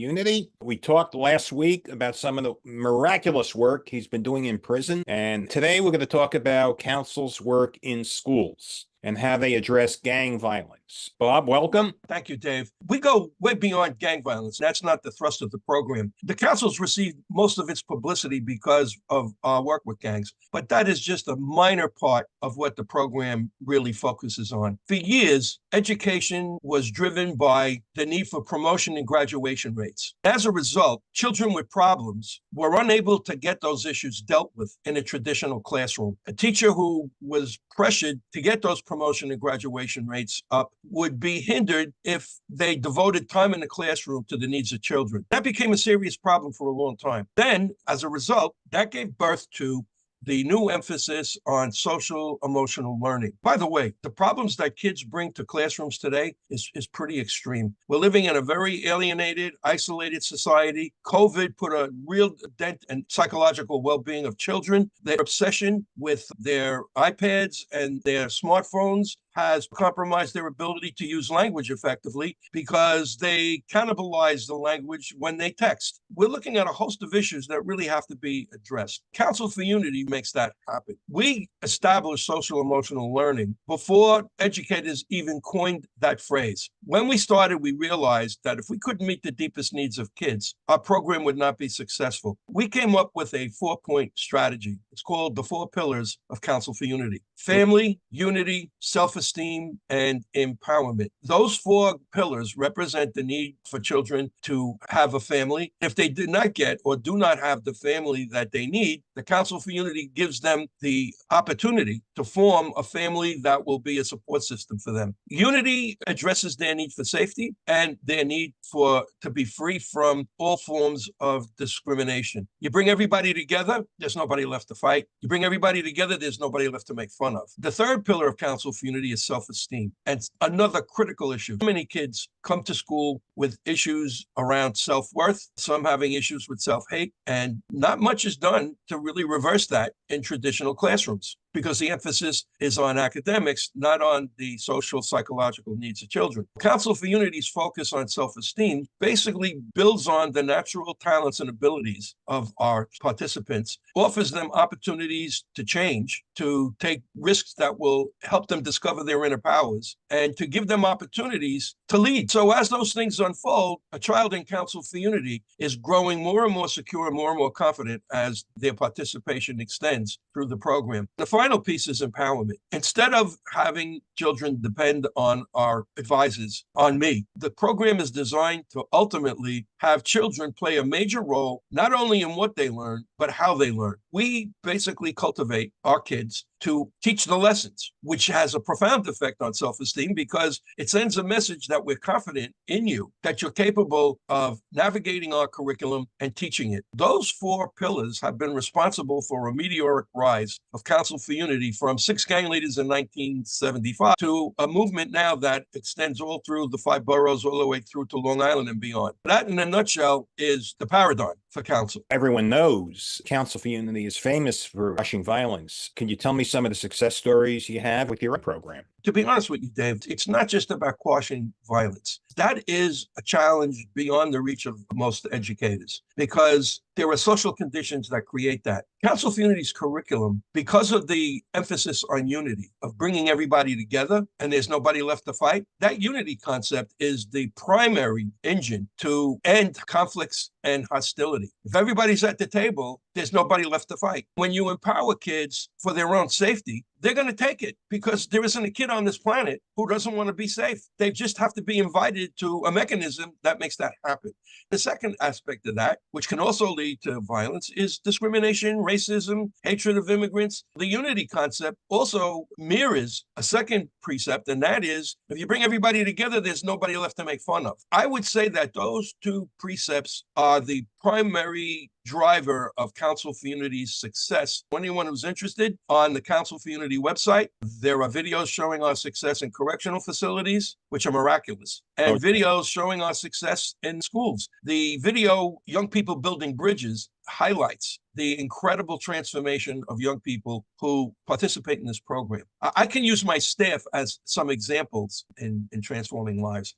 Unity. We talked last week about some of the miraculous work he's been doing in prison. And today we're going to talk about Council's work in schools and how they address gang violence. Bob, welcome. Thank you, Dave. We go way beyond gang violence. That's not the thrust of the program. The council's received most of its publicity because of our work with gangs, but that is just a minor part of what the program really focuses on. For years, education was driven by the need for promotion and graduation rates. As a result, children with problems were unable to get those issues dealt with in a traditional classroom. A teacher who was pressured to get those promotion and graduation rates up would be hindered if they devoted time in the classroom to the needs of children. That became a serious problem for a long time. Then, as a result, that gave birth to the new emphasis on social emotional learning. By the way, the problems that kids bring to classrooms today is pretty extreme. We're living in a very alienated, isolated society. COVID put a real dent in psychological well-being of children. Their obsession with their iPads and their smartphones has compromised their ability to use language effectively because they cannibalize the language when they text. We're looking at a host of issues that really have to be addressed. Council for Unity makes that happen. We established social emotional learning before educators even coined that phrase. When we started, we realized that if we couldn't meet the deepest needs of kids, our program would not be successful. We came up with a 4-point strategy. It's called the 4 pillars of Council for Unity: family, unity, self-esteem, and empowerment. Those 4 pillars represent the need for children to have a family. If they did not get or do not have the family that they need, the Council for Unity gives them the opportunity to form a family that will be a support system for them. Unity addresses their need for safety and their need to be free from all forms of discrimination. You bring everybody together, there's nobody left to fight. You bring everybody together, there's nobody left to make fun of. The 3rd pillar of Council for Unity is self-esteem. And another critical issue. Many kids come to school with issues around self-worth, some having issues with self-hate, and not much is done to really reverse that in traditional classrooms because the emphasis is on academics, not on the social, psychological needs of children. Council for Unity's focus on self-esteem basically builds on the natural talents and abilities of our participants, offers them opportunities to change, to take risks that will help them discover their inner powers, and to give them opportunities to lead. So as those things unfold, a child in Council for Unity is growing more and more secure and more confident as their participation extends through the program. The final piece is empowerment. Instead of having children depend on our advisors, on me, the program is designed to ultimately have children play a major role, not only in what they learn, but how they learn. We basically cultivate our kids to teach the lessons, which has a profound effect on self-esteem because it sends a message that we're confident in you, that you're capable of navigating our curriculum and teaching it. Those 4 pillars have been responsible for a meteoric rise of Council for Unity from 6 gang leaders in 1975 to a movement now that extends all through the 5 boroughs, all the way through to Long Island and beyond. That, in a nutshell, is the paradigm for Council. Everyone knows Council for Unity is famous for crushing violence. Can you tell me some of the success stories you have with your program? To be honest with you, Dave, it's not just about quashing violence. That is a challenge beyond the reach of most educators because there are social conditions that create that. Council for Unity's curriculum, because of the emphasis on unity, of bringing everybody together and there's nobody left to fight, that unity concept is the primary engine to end conflicts and hostility. If everybody's at the table, there's nobody left to fight. When you empower kids for their own safety, they're going to take it because there isn't a kid on this planet who doesn't want to be safe. They just have to be invited to a mechanism that makes that happen. The second aspect of that, which can also lead to violence, is discrimination, racism, hatred of immigrants. The unity concept also mirrors a second precept, and that is, if you bring everybody together, there's nobody left to make fun of. I would say that those 2 precepts are the primary driver of Council for Unity's success. Anyone who's interested, on the Council for Unity website, there are videos showing our success in correctional facilities, which are miraculous, and videos showing our success in schools. The video, Young People Building Bridges, highlights the incredible transformation of young people who participate in this program. I can use my staff as some examples in transforming lives.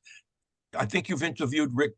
I think you've interviewed Rick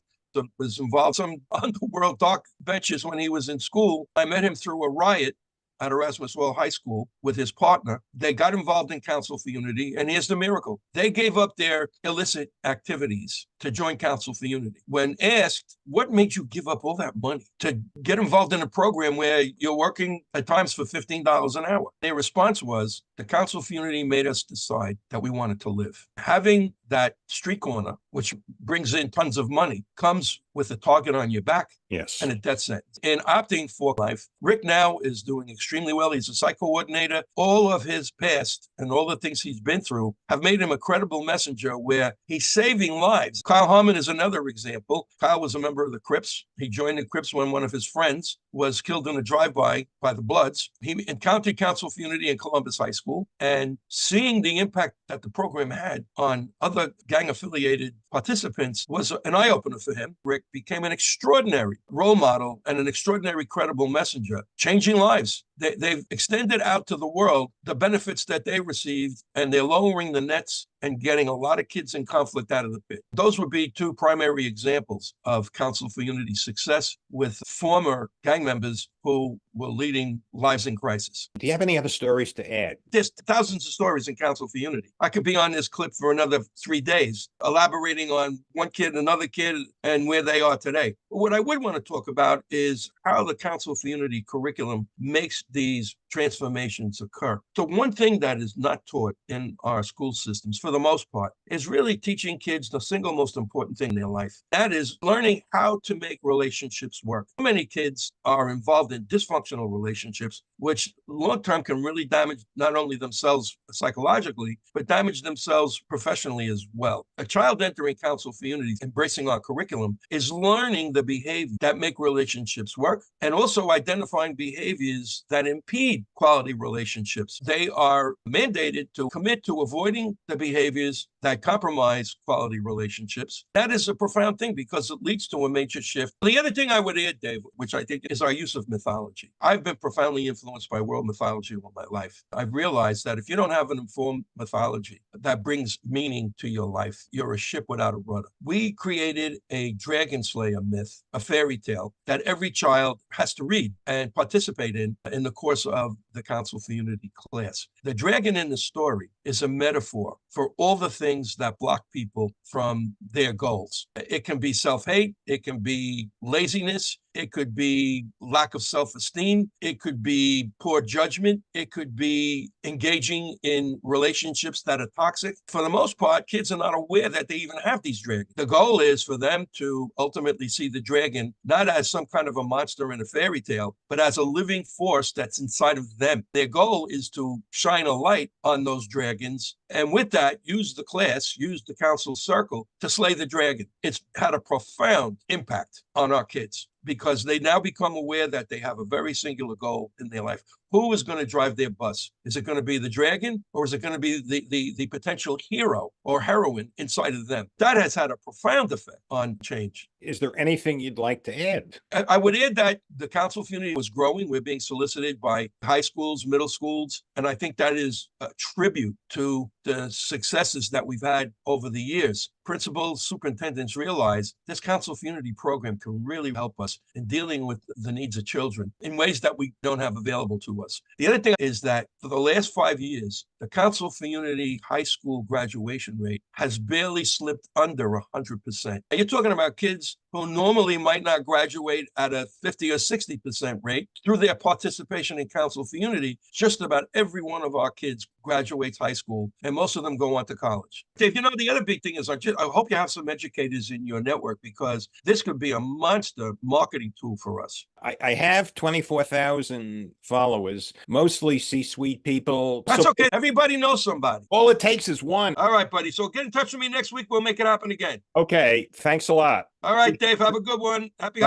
was involved in some underworld dark ventures when he was in school. I met him through a riot at Erasmus Hall High School with his partner. They got involved in Council for Unity, and here's the miracle. They gave up their illicit activities to join Council for Unity. When asked, what made you give up all that money to get involved in a program where you're working at times for $15 an hour? Their response was, the Council for Unity made us decide that we wanted to live. Having that street corner, which brings in tons of money, comes with a target on your back. Yes. And a death sentence. In opting for life, Rick now is doing extremely well. He's a site coordinator. All of his past and all the things he's been through have made him a credible messenger where he's saving lives. Kyle Harmon is another example. Kyle was a member of the Crips. He joined the Crips when one of his friends was killed in a drive-by by the Bloods. He encountered Council for Unity in Columbus High School, and seeing the impact that the program had on other gang-affiliated participants was an eye-opener for him. Rick became an extraordinary role model and an extraordinary credible messenger, changing lives. They've extended out to the world the benefits that they received, and they're lowering the nets and getting a lot of kids in conflict out of the pit. Those would be two primary examples of Council for Unity's success with former gang members who were leading lives in crisis. Do you have any other stories to add? There's thousands of stories in Council for Unity. I could be on this clip for another 3 days, elaborating on one kid, another kid, and where they are today. But what I would want to talk about is how the Council for Unity curriculum makes these transformations occur. So one thing that is not taught in our school systems, for the most part, is really teaching kids the single most important thing in their life. That is learning how to make relationships work. Many kids are involved in dysfunctional relationships, which long-term can really damage not only themselves psychologically, but damage themselves professionally as well. A child entering Council for Unity, embracing our curriculum, is learning the behaviors that make relationships work and also identifying behaviors that impede quality relationships. They are mandated to commit to avoiding the behaviors that compromise quality relationships. That is a profound thing because it leads to a major shift. The other thing I would add, Dave, which I think is our use of mythology. I've been profoundly influenced by world mythology all my life. I've realized that if you don't have an informed mythology that brings meaning to your life, you're a ship without a rudder. We created a dragon slayer myth, a fairy tale that every child has to read and participate in the course of the Council for Unity class. The dragon in the story is a metaphor for all the things that block people from their goals. It can be self-hate, it can be laziness, it could be lack of self-esteem. It could be poor judgment. It could be engaging in relationships that are toxic. For the most part, kids are not aware that they even have these dragons. The goal is for them to ultimately see the dragon not as some kind of a monster in a fairy tale, but as a living force that's inside of them. Their goal is to shine a light on those dragons, and with that, use the class, use the council circle to slay the dragon. It's had a profound impact on our kids, because they now become aware that they have a very singular goal in their life. Who is going to drive their bus? Is it going to be the dragon, or is it going to be the potential hero or heroine inside of them? That has had a profound effect on change. Is there anything you'd like to add? I would add that the Council for Unity was growing. We're being solicited by high schools, middle schools, and I think that is a tribute to the successes that we've had over the years. Principals, superintendents realize this Council for Unity program can really help us in dealing with the needs of children in ways that we don't have available to us. The other thing is that for the last 5 years, the Council for Unity high school graduation rate has barely slipped under 100%. And you're talking about kids who normally might not graduate at a 50 or 60% rate. Through their participation in Council for Unity, just about every one of our kids graduates high school, and most of them go on to college. Dave, the other big thing is I hope you have some educators in your network, because this could be a monster marketing tool for us. I have 24,000 followers, mostly C-suite people. That's okay. Everybody knows somebody. All it takes is one. All right, buddy. So get in touch with me next week. We'll make it happen again. Okay. Thanks a lot. All right, Dave. Have a good one. Happy